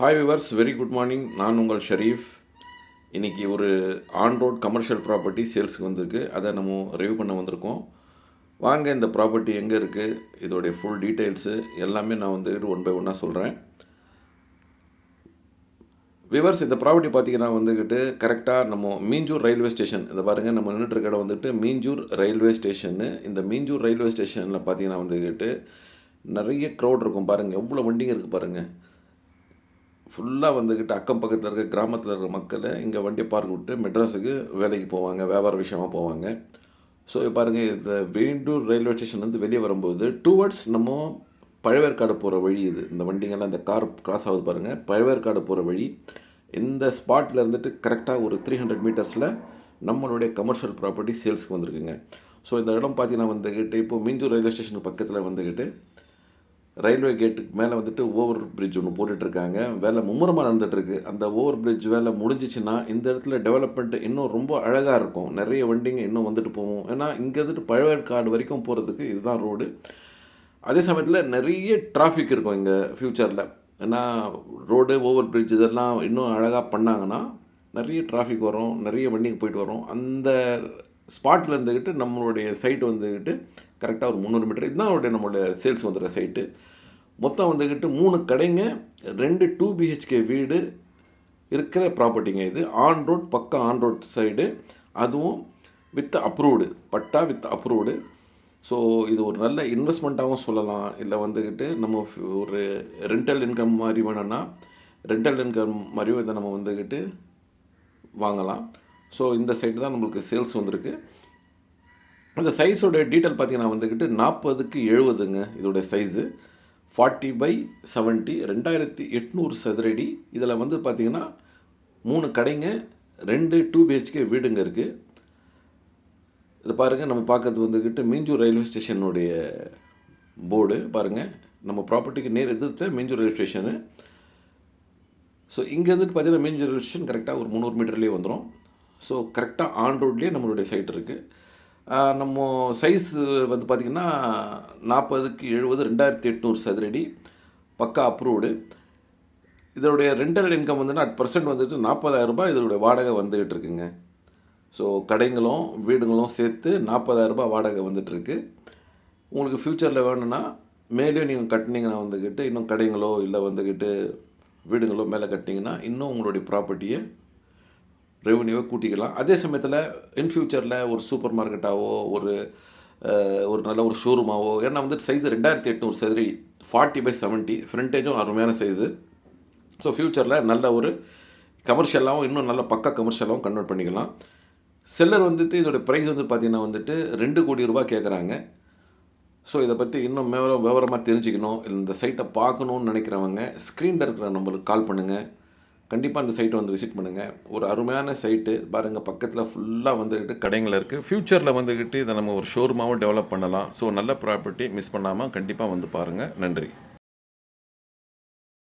Hi viewers, very good morning. நான் உங்கள் ஷரீஃப். இன்றைக்கி ஒரு ஆன் ரோட் கமர்ஷியல் ப்ராப்பர்ட்டி சேல்ஸுக்கு வந்திருக்கு. அதை நம்ம ரிவ்யூ பண்ண வந்திருக்கோம். வாங்க, இந்த ப்ராப்பர்ட்டி எங்கே இருக்குது, இதோடைய ஃபுல் டீட்டெயில்ஸு எல்லாமே நான் ஒன் பை ஒன்னாக சொல்கிறேன். விவர்ஸ், இந்த ப்ராப்பர்ட்டி பார்த்தீங்கன்னா கரெக்டாக நம்ம மீஞ்சூர் ரயில்வே ஸ்டேஷன், இதை பாருங்கள், நம்ம நின்றுட்டு இடம் மீஞ்சூர் ரயில்வே ஸ்டேஷன்னு. இந்த மீஞ்சூர் ரயில்வே ஸ்டேஷனில் பார்த்தீங்கன்னா நிறைய க்ரௌட் இருக்கும். பாருங்கள், எவ்வளோ வண்டிங்க இருக்குது பாருங்கள். ஃபுல்லாக அக்கம் பக்கத்தில் இருக்க கிராமத்தில் இருக்கிற மக்களை இங்கே வண்டியை பார்க்க விட்டு மெட்ராஸுக்கு வேலைக்கு போவாங்க, வியாபார விஷயமாக போவாங்க. ஸோ பாருங்கள், இந்த மீஞ்சூர் ரயில்வே ஸ்டேஷன் வெளியே வரும்போது டுவர்ட்ஸ் நம்ம பழவேற்காடு போகிற வழி இது. இந்த வண்டிங்கெல்லாம் இந்த கார் கிராஸ் ஆகுது பாருங்கள், பழவேற்காடு போகிற வழி. இந்த ஸ்பாட்டில் கரெக்டாக ஒரு 300 மீட்டர்ஸில் நம்மளுடைய கமர்ஷியல் ப்ராப்பர்ட்டி சேல்ஸுக்கு வந்திருக்குங்க. ஸோ இந்த இடம் பார்த்தீங்கன்னா இப்போது மீஞ்சூர் ரயில்வே ஸ்டேஷனுக்கு பக்கத்தில் ரயில்வே கேட்டுக்கு மேலே ஓவர் பிரிட்ஜ் ஒன்று போட்டுட்ருக்காங்க. வேலை மும்முரமாக நடந்துகிட்ருக்கு. அந்த ஓவர் பிரிட்ஜ் வேலை முடிஞ்சிச்சுன்னா இந்த இடத்துல டெவலப்மெண்ட் இன்னும் ரொம்ப அழகாக இருக்கும். நிறைய வண்டிங்க இன்னும் போகும். ஏன்னா இங்கே பழவேற்காடு வரைக்கும் போகிறதுக்கு இதுதான் ரோடு. அதே சமயத்தில் நிறைய டிராஃபிக் இருக்கும் இங்கே ஃப்யூச்சரில். ஏன்னா ரோடு, ஓவர் பிரிட்ஜ் இதெல்லாம் இன்னும் அழகாக பண்ணாங்கன்னா நிறைய டிராஃபிக் வரும், நிறைய வண்டிங்க போயிட்டு வரும். அந்த ஸ்பாட்டில் நம்மளுடைய சைட்டு கரெக்டாக ஒரு 300 மீட்டர் இதுதான் நம்மளுடைய சேல்ஸ் வந்துடுற சைட்டு. மொத்தம் 3 கடைங்க, 2 2 BHK வீடு இருக்கிற ப்ராப்பர்ட்டிங்க. இது ஆன் ரோட், பக்கம் ஆன் ரோட் சைடு, அதுவும் with approved, patta with approved. So இது ஒரு நல்ல இன்வெஸ்ட்மெண்ட்டாகவும் சொல்லலாம். இல்லை நம்ம ஒரு ரெண்டல் இன்கம் மாதிரி வேணும்னா ரெண்டல் இன்கம் மாதிரியும் இதை நம்ம வாங்கலாம். ஸோ இந்த சைடு தான் நம்மளுக்கு சேல்ஸ் வந்திருக்கு. அந்த சைஸோட டீட்டெயில் பார்த்தீங்கன்னா 40க்கு 70ங்க இதோடைய சைஸு. 40/70, 2800 சதுரடி. இதில் பார்த்தீங்கன்னா 3 கடைங்க, 2 2 BHK வீடுங்க இருக்குது. இதை பாருங்கள், நம்ம பார்க்குறது மீஞ்சூர் ரயில்வே ஸ்டேஷனுடைய போர்டு பாருங்கள். நம்ம ப்ராப்பர்ட்டிக்கு நேர் எதிர்த்த மீஞ்சூர் ரயில்வே ஸ்டேஷனு. ஸோ இங்கேருந்து பார்த்தீங்கன்னா மீஞ்சூர் ரயில்வே ஸ்டேஷன் கரெக்டாக ஒரு 300 மீட்டர்லேயே வந்துடும். ஸோ கரெக்டாக ஆன் ரோட்லேயே நம்மளுடைய சைட் இருக்குது. நம்ம சைஸ் பார்த்திங்கன்னா 40க்கு 70, 2800 சதுரடி, பக்கா அப்ரூவ்டு. இதோடைய ரெண்டல் இன்கம் அட் பர்சன்ட் 40,000 ரூபாய் இதோடைய வாடகை வந்துகிட்டு இருக்குங்க. ஸோ கடைங்களும் வீடுங்களும் சேர்த்து 40,000 ரூபாய் வாடகை வந்துட்டுருக்கு. உங்களுக்கு ஃப்யூச்சரில் வேணும்னா மேலேயும் நீங்கள் கட்டினீங்கன்னா இன்னும் கடைங்களோ இல்லை வீடுங்களோ மேலே கட்டினீங்கன்னா இன்னும் உங்களுடைய ப்ராப்பர்ட்டியை ரெவன்யூவை கூட்டிக்கலாம். அதே சமயத்தில் இன் ஃப்யூச்சரில் ஒரு சூப்பர் மார்க்கெட்டாவோ ஒரு நல்ல ஒரு ஷோரூமாவோ, ஏன்னா சைஸு 2800 சதுரடி, 40/70, ஃப்ரண்டேஜும் அருமையான சைஸு. ஸோ ஃப்யூச்சரில் நல்ல ஒரு கமர்ஷியலாகவும் இன்னும் நல்ல பக்கா கமர்ஷியலாகவும் கன்வெர்ட் பண்ணிக்கலாம். செல்லர் இதோட ப்ரைஸ் பார்த்திங்கன்னா 2 கோடி ரூபாய் கேட்குறாங்க. ஸோ இதை பற்றி இன்னும் விவரமாக தெரிஞ்சுக்கணும், இந்த சைட்டை பார்க்கணுன்னு நினைக்கிறவங்க ஸ்க்ரீனில் இருக்கிற நம்பருக்கு கால் பண்ணுங்கள். கண்டிப்பாக அந்த சைட்டை விசிட் பண்ணுங்கள். ஒரு அருமையான சைட்டு பாருங்கள், பக்கத்தில் ஃபுல்லாக கடைகள் இருக்குது. ஃப்யூச்சரில் இதை நம்ம ஒரு ஷோரூமாகவும் டெவலப் பண்ணலாம். ஸோ நல்ல ப்ராப்பர்ட்டி மிஸ் பண்ணாமல் கண்டிப்பாக பாருங்கள். நன்றி.